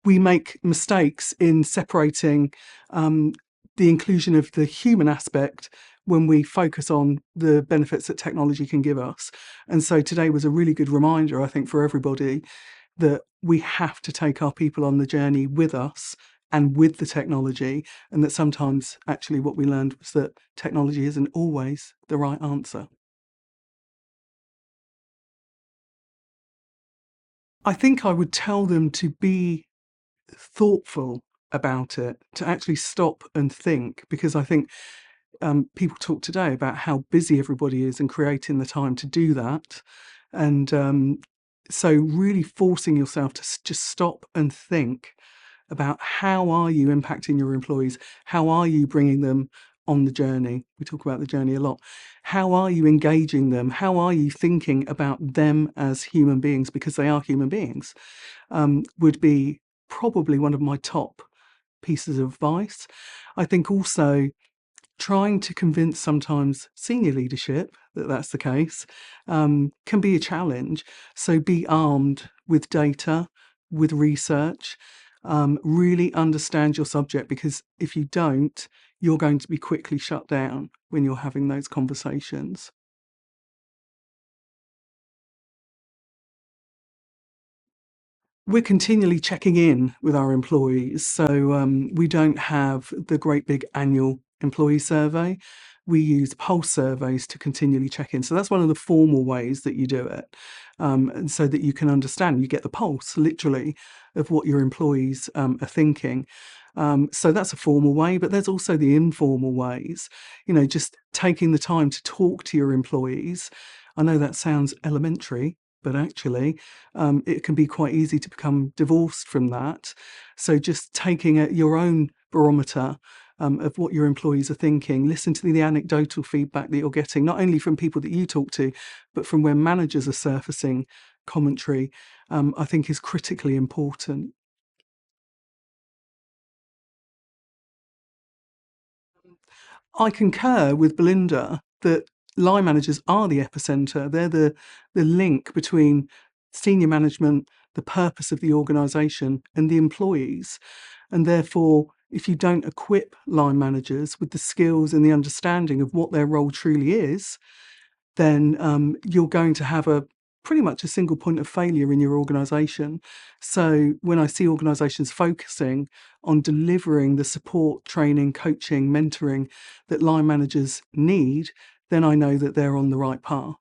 we make mistakes in separating the inclusion of the human aspect when we focus on the benefits that technology can give us. And so today was a really good reminder, I think, for everybody that we have to take our people on the journey with us and with the technology, and that sometimes actually what we learned was that technology isn't always the right answer. I think I would tell them to be thoughtful about it, to actually stop and think, because I think people talk today about how busy everybody is and creating the time to do that. And so really forcing yourself to just stop and think about how are you impacting your employees? How are you bringing them on the journey? We talk about the journey a lot. How are you engaging them? How are you thinking about them as human beings, because they are human beings, would be probably one of my top pieces of advice. I think also trying to convince sometimes senior leadership that that's the case can be a challenge. So be armed with data, with research, really understand your subject, because if you don't, you're going to be quickly shut down when you're having those conversations. We're continually checking in with our employees. So we don't have the great big annual employee survey. We use pulse surveys to continually check in. So that's one of the formal ways that you do it. And so that you can understand, you get the pulse literally of what your employees are thinking. So that's a formal way, but there's also the informal ways, just taking the time to talk to your employees. I know that sounds elementary, but actually, it can be quite easy to become divorced from that. So just taking your own barometer of what your employees are thinking, listen to the anecdotal feedback that you're getting, not only from people that you talk to, but from where managers are surfacing commentary, I think is critically important. I concur with Belinda that line managers are the epicentre. They're the link between senior management, the purpose of the organisation, and the employees. And therefore, if you don't equip line managers with the skills and the understanding of what their role truly is, then you're going to have a pretty much a single point of failure in your organisation. So when I see organisations focusing on delivering the support, training, coaching, mentoring that line managers need, then I know that they're on the right path.